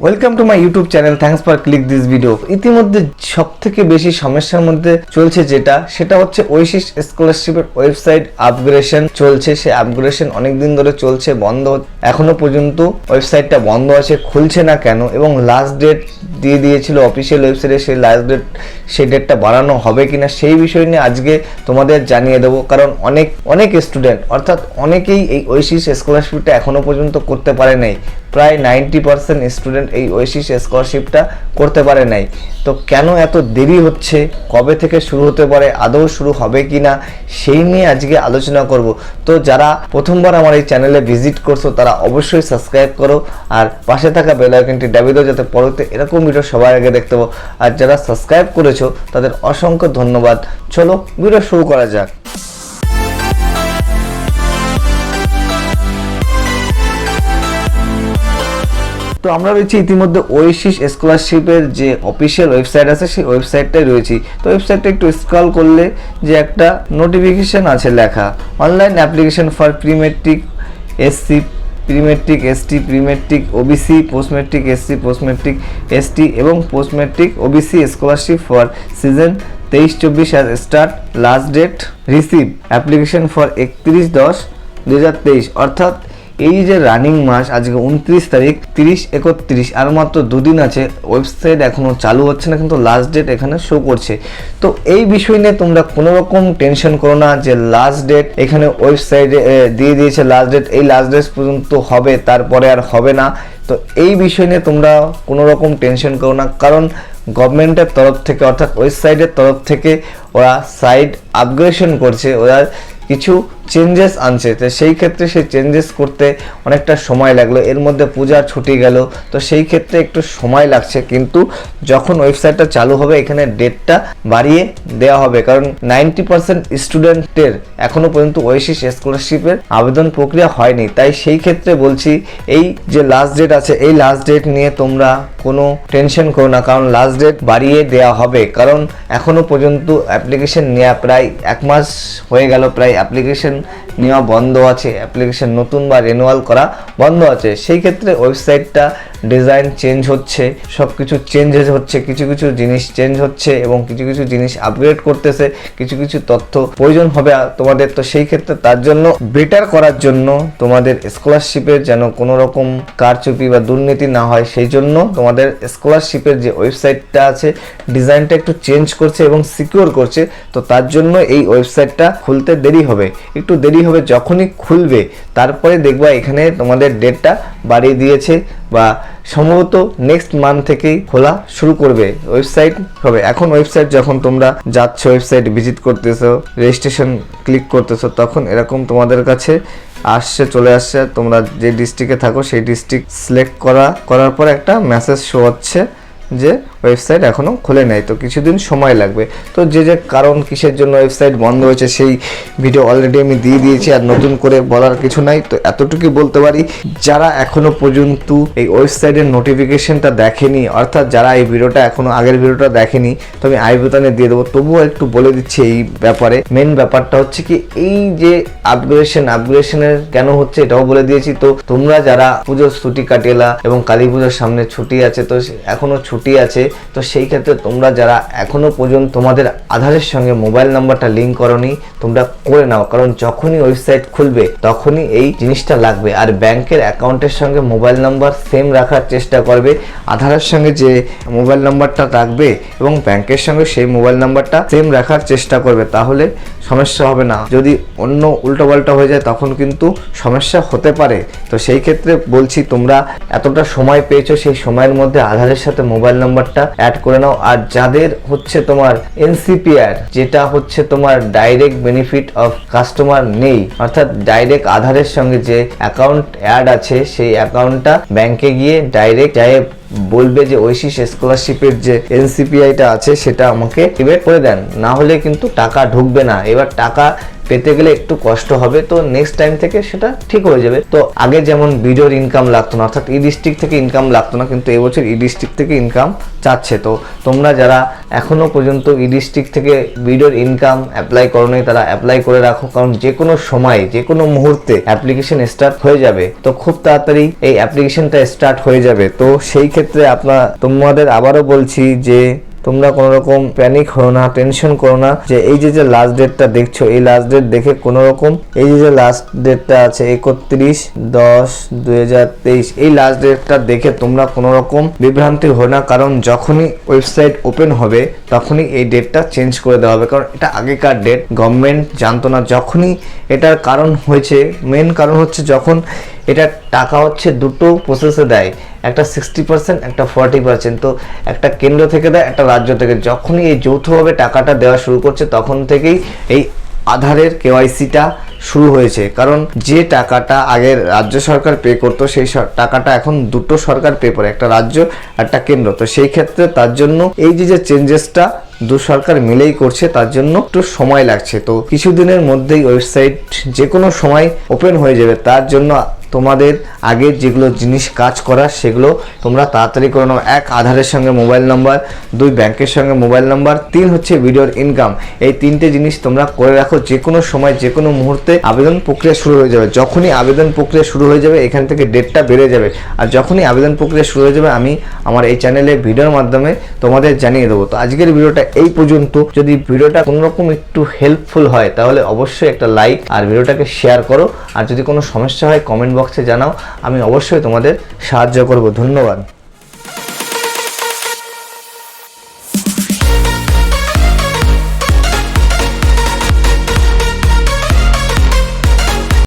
Welcome to my YouTube channel, thanks for click this video. ইতিমধ্যে সব থেকে বেশি সমস্যার মধ্যে চলছে সেটা হচ্ছে ওয়েসিস স্কলারশিপের ওয়েবসাইট আপগ্রেডেশন চলছে। সে আপগ্রেডেশন অনেকদিন ধরে চলছে, বন্ধ, এখনো পর্যন্ত ওয়েবসাইটটা বন্ধ আছে, খুলছে না কেন, এবং লাস্ট ডেট দিয়ে দিয়েছিল অফিসিয়াল ওয়েবসাইটে, সেই লাস্ট ডেট সেই ডেটটা বাড়ানো হবে কিনা সেই বিষয় নিয়ে আজকে তোমাদের জানিয়ে দেবো। কারণ অনেক স্টুডেন্ট অর্থাৎ অনেকেই এই ওয়েসিস স্কলারশিপটা এখনো পর্যন্ত করতে পারে নাই। প্রায় 90% স্টুডেন্ট এই ওয়েসিস স্কলারশিপটা করতে পারে নাই। তো কেন এত দেরি হচ্ছে, কবে থেকে শুরু হতে পারে, আদৌ শুরু হবে কি না, সেই নিয়ে আজকে আলোচনা করব। তো যারা প্রথমবার আমার এই চ্যানেলে ভিজিট করছো তারা অবশ্যই সাবস্ক্রাইব করো আর পাশে থাকা বেল আইকনটি দাবি দাও যাতে পরবর্তী এরকম ভিডিও সবার আগে দেখতে পাও। আর যারা সাবস্ক্রাইব করেছো তাদের অসংখ্য ধন্যবাদ। চলো ভিডিও শুরু করা যাক। তো আমরা রয়েছি ইতিমধ্যে ওয়েসিস স্কলারশিপের যে অফিসিয়াল ওয়েবসাইট আছে সেই ওয়েবসাইটটাই রয়েছি। তো ওয়েবসাইটটা একটু স্ক্রল করলে যে একটা নোটিফিকেশন আছে লেখা, online application for pre matric SC, pre matric ST, pre matric OBC, post matric SC, post matric ST এবং post matric OBC scholarship for season 23-24 as start, last date receive application for 31/10/2023। অর্থাৎ এই যে running মাস আজকে 29 তারিখ, 30-31 আর মাত্র দুদিন আছে। Website এখনো চালু হচ্ছে না কিন্তু লাস্ট ডেট এখানে শো করছে। তো এই বিষয় নিয়ে তোমরা কোনো রকম টেনশন করো না যে লাস্ট ডেট এখানে ওয়েবসাইটে দিয়ে দিয়েছে লাস্ট ডেট, এই লাস্ট ডেট পর্যন্ত হবে, তারপরে আর হবে না। তো এই বিষয় নিয়ে তোমরা কোনো রকম টেনশন করো না, কারণ গভর্নমেন্টের তরফ থেকে অর্থাৎ ওয়েবসাইটের তরফ থেকে ওরা সাইট আপগ্রেডেশন করছে, ওরা কিছু চেঞ্জেস আনছে। তো সেই ক্ষেত্রে সেই চেঞ্জেস করতে অনেকটা সময় লাগলো, এর মধ্যে পূজার ছুটি গেল, তো সেই ক্ষেত্রে একটু সময় লাগছে। কিন্তু যখন ওয়েবসাইটটা চালু হবে এখানে ডেটটা বাড়িয়ে দেওয়া হবে, কারণ 90% স্টুডেন্টের এখনো পর্যন্ত ওয়েসিস স্কলারশিপের আবেদন প্রক্রিয়া হয়নি। তাই সেই ক্ষেত্রে বলছি এই যে লাস্ট ডেট আছে এই লাস্ট ডেট নিয়ে তোমরা কোনো টেনশন করো না, কারণ লাস্ট ডেট বাড়িয়ে দেওয়া হবে। কারণ এখনো পর্যন্ত অ্যাপ্লিকেশন নেওয়া প্রায় 1 মাস হয়ে গেল, প্রায় অ্যাপ্লিকেশন নেওয়া বন্ধ আছে, অ্যাপ্লিকেশন নতুন বা রিনিউয়াল করা বন্ধ আছে। সেই ক্ষেত্রে ওয়েবসাইটটা ডিজাইন চেঞ্জ হচ্ছে, সব কিছু চেঞ্জেস হচ্ছে, কিছু কিছু জিনিস চেঞ্জ হচ্ছে এবং কিছু কিছু জিনিস আপগ্রেড করতেছে, কিছু কিছু তথ্য প্রয়োজন হবে তোমাদের। তো সেই ক্ষেত্রে তার জন্য বেটার করার জন্য তোমাদের স্কলারশিপের যেন কোনো রকম কারচুপি বা দুর্নীতি না হয় সেই জন্য তোমাদের স্কলারশিপের যে ওয়েবসাইটটা আছে ডিজাইনটা একটু চেঞ্জ করছে এবং সিকিউর করছে। তো তার জন্য এই ওয়েবসাইটটা খুলতে দেরি হবে, একটু দেরি হবে। যখনই খুলবে তারপরে দেখবা এখানে তোমাদের ডেটটা বাড়িয়ে দিয়েছে বা সম্ভবত নেক্সট মান্থ থেকেই খোলা শুরু করবে ওয়েবসাইট হবে। এখন ওয়েবসাইট যখন তোমরা যাচ্ছ, ওয়েবসাইট ভিজিট করতেছো, রেজিস্ট্রেশন ক্লিক করতেছো, তখন এরকম তোমাদের কাছে চলে আসছে। তোমরা যে ডিস্ট্রিক্টে থাকো সেই ডিস্ট্রিক্ট সিলেক্ট করার পর একটা মেসেজ শো হচ্ছে যে ওয়েবসাইট এখনো খুলে নাই, তো কিছুদিন সময় লাগবে। তো যে কারণ কিসের জন্য ওয়েবসাইট বন্ধ হয়েছে সেই ভিডিও অলরেডি আমি দিয়ে দিয়েছি, আর নতুন করে বলার কিছু নাই। তো এতটুকু বলতে পারি, যারা এখনো পর্যন্ত এই ওয়েবসাইটের নোটিফিকেশনটা দেখেনি, অর্থাৎ যারা এই ভিডিওটা এখনো আগের ভিডিওটা দেখেনি, তো আমি আই বোতামে দিয়ে দেবো, তবুও একটু বলে দিচ্ছি এই ব্যাপারে। মেন ব্যাপারটা হচ্ছে কি, এই যে আপগ্রেডেশনের কেন হচ্ছে এটাও বলে দিয়েছি। তো তোমরা যারা পুজোর ছুটি কাটিয়েলা এবং কালী পুজোর সামনে ছুটি আছে, তো এখনো ছুটি আছে, তো সেই ক্ষেত্রে তোমরা যারা এখনো পর্যন্ত তোমাদের আধারের সঙ্গে মোবাইল নাম্বারটা লিঙ্ক করনি তোমরা করে নাও, কারণ যখনই ওয়েবসাইট খুলবে তখনই এই জিনিসটা লাগবে। আর ব্যাংকের অ্যাকাউন্টের সঙ্গে মোবাইল নাম্বার সেম রাখার চেষ্টা করবে, আধারের সঙ্গে যে মোবাইল নাম্বারটা রাখবে এবং ব্যাংকের সঙ্গে সেই মোবাইল নাম্বারটা সেম রাখার চেষ্টা করবে, তাহলে সমস্যা হবে না। যদি অন্য উল্টোপাল্টা হয়ে যায় তখন কিন্তু সমস্যা হতে পারে। তো সেই ক্ষেত্রে বলছি, তোমরা এতটা সময় পেয়েছো, সেই সময়ের মধ্যে আধারের সাথে মোবাইল নাম্বারটা অ্যাড করে নাও। আর যাদের হচ্ছে তোমার এনসিপিআর, যেটা হচ্ছে তোমার ডাইরেক্ট বেনিফিট অফ কাস্টমার নেই, অর্থাৎ ডাইরেক্ট আধারের সঙ্গে যে অ্যাকাউন্ট অ্যাড আছে সেই অ্যাকাউন্টটা ব্যাংকে গিয়ে ডাইরেক্ট বলবে যে ওয়েসিস স্কলারশিপের যে এনসিপিআইটা আছে সেটা আমাকে অ্যাক্টিভেট করে দেন, না হলে কিন্তু টাকা ঢুকবে না। এবার টাকা পেতে গেলে একটু কষ্ট হবে, তো নেক্সট টাইম থেকে সেটা ঠিক হয়ে যাবে। তো আগে যেমন ভিডিওর ইনকাম লাগতো না, অর্থাৎ ই ডিস্ট্রিক্ট থেকে ইনকাম লাগতো না, কিন্তু এবছর ই ডিস্ট্রিক্ট থেকে ইনকাম চাচ্ছে। তো তোমরা যারা এখনো পর্যন্ত ই ডিস্ট্রিক্ট থেকে ভিডিওর ইনকাম অ্যাপ্লাই করো নাই তারা অ্যাপ্লাই করে রাখো, কারণ যে কোনো সময় যে কোনো মুহূর্তে অ্যাপ্লিকেশন স্টার্ট হয়ে যাবে। তো খুব তাড়াতাড়ি এই অ্যাপ্লিকেশনটা স্টার্ট হয়ে যাবে। তো সেই ক্ষেত্রে তোমাদের আবারও বলছি যে তোমরা কোনো রকম প্যানিক হও না, টেনশন করো না, যে এই যে লাস্ট ডেটটা দেখছো, এই লাস্ট ডেট দেখে কোনো রকম, এই যে লাস্ট ডেটটা আছে 31/10/2023, এই লাস্ট ডেটটা দেখে তোমরা কোনো রকম বিভ্রান্তি হও না, কারণ যখনই ওয়েবসাইট ওপেন হবে তখনই এই ডেটটা চেঞ্জ করে দেওয়া হবে, কারণ এটা আগেকার ডেট, গভর্নমেন্ট জানতো না। যখনই এটার কারণ হয়েছে, মেন কারণ হচ্ছে যখন এটা টাকা হচ্ছে দুটো প্রসেসে দেয়, একটা 60%, একটা 40%। তো একটা কেন্দ্র থেকে দেয়, একটা রাজ্য থেকে। যখনই এই যৌথভাবে টাকাটা দেওয়া শুরু করছে তখন থেকেই এই আধারের কেওয়াইসিটা শুরু হয়েছে, কারণ যে টাকাটা আগে রাজ্য সরকার পে করতো সেই টাকাটা এখন দুটো সরকার পে করে, একটা রাজ্য একটা কেন্দ্র। তো সেই ক্ষেত্রে তার জন্য এই যে চেঞ্জেসটা দু সরকার মিলেই করছে, তার জন্য একটু সময় লাগছে। তো কিছুদিনের মধ্যেই ওয়েবসাইট যে কোনো সময় ওপেন হয়ে যাবে। তার জন্য তোমাদের আগের যেগুলো জিনিস কাজ করার সেগুলো তোমরা তাড়াতাড়ি করে নাও। 1 আধারের সঙ্গে মোবাইল নাম্বার, 2 ব্যাংকের সঙ্গে মোবাইল নাম্বার, 3 হচ্ছে ভিডিওর ইনকাম। এই 3টে জিনিস তোমরা করে রাখো। যে কোনো সময় যে কোনো মুহূর্তে আবেদন প্রক্রিয়া শুরু হয়ে যাবে। যখনই আবেদন প্রক্রিয়া শুরু হয়ে যাবে এখান থেকে ডেটটা বেড়ে যাবে, আর যখনই আবেদন প্রক্রিয়া শুরু হয়ে যাবে আমি আমার এই চ্যানেলে ভিডিওর মাধ্যমে তোমাদের জানিয়ে দেবো। তো আজকের ভিডিওটা এই পর্যন্ত। যদি ভিডিওটা কোনোরকম একটু হেল্পফুল হয় তাহলে অবশ্যই একটা লাইক আর ভিডিওটাকে শেয়ার করো, আর যদি কোনো সমস্যা হয় কমেন্ট বক্সে জানাও, আমি অবশ্যই তোমাদের সাহায্য করব। ধন্যবাদ।